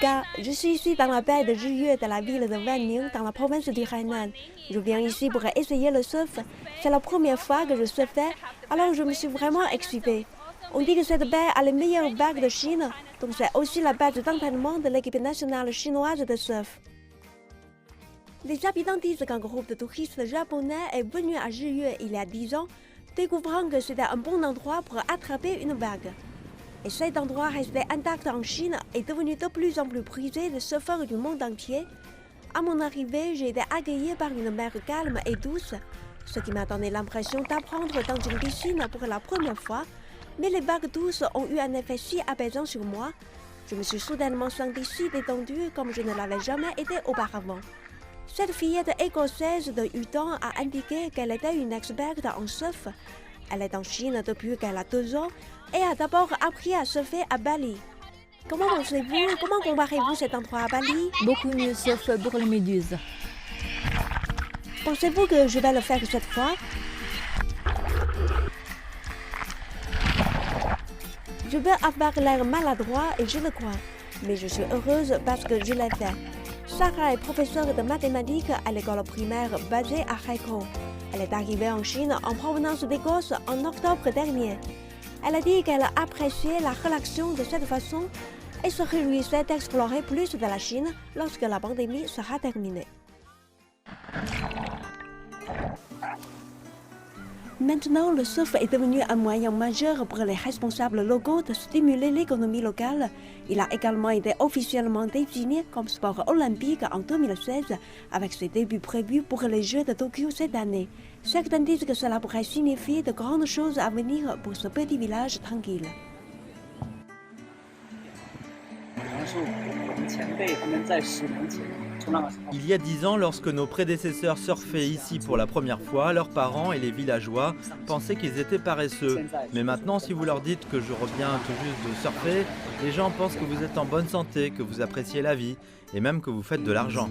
Lucas, je suis ici dans la baie de Zhiyue de la ville de Wanning, dans la province du Hainan. Je viens ici pour essayer le surf. C'est la première fois que je surfais, alors je me suis vraiment excitée. On dit que cette baie a les meilleures vagues de Chine, donc c'est aussi la base d'entraînement de l'équipe nationale chinoise de surf. Les habitants disent qu'un groupe de touristes japonais est venu à Zhiyue il y a 10 ans, découvrant que c'était un bon endroit pour attraper une vague. Et cet endroit resté intact en Chine est devenu de plus en plus prisé des surfeurs du monde entier. À mon arrivée, j'ai été accueillie par une mer calme et douce, ce qui m'a donné l'impression d'apprendre dans une piscine pour la première fois. Mais les vagues douces ont eu un effet si apaisant sur moi. Je me suis soudainement sentie si détendue comme je ne l'avais jamais été auparavant. Cette fillette écossaise de 8 ans a indiqué qu'elle était une experte en surf. Elle est en Chine depuis qu'elle a 2 ans et a d'abord appris à surfer à Bali. Comment pensez-vous, comment comparez-vous cet endroit à Bali? Beaucoup mieux sauf pour les méduses. Pensez-vous que je vais le faire cette fois? Je peux avoir l'air maladroit et je le crois, mais je suis heureuse parce que je l'ai fait. Sarah est professeure de mathématiques à l'école primaire basée à Haikou. Elle est arrivée en Chine en provenance d'Écosse en octobre dernier. Elle a dit qu'elle a apprécié la relaxation de cette façon et se réjouissait d'explorer plus de la Chine lorsque la pandémie sera terminée. Maintenant, le surf est devenu un moyen majeur pour les responsables locaux de stimuler l'économie locale. Il a également été officiellement désigné comme sport olympique en 2016, avec ses débuts prévus pour les Jeux de Tokyo cette année. Certains disent que cela pourrait signifier de grandes choses à venir pour ce petit village tranquille. Il y a 10 ans, lorsque nos prédécesseurs surfaient ici pour la première fois, leurs parents et les villageois pensaient qu'ils étaient paresseux. Mais maintenant, si vous leur dites que je reviens tout juste de surfer, les gens pensent que vous êtes en bonne santé, que vous appréciez la vie et même que vous faites de l'argent.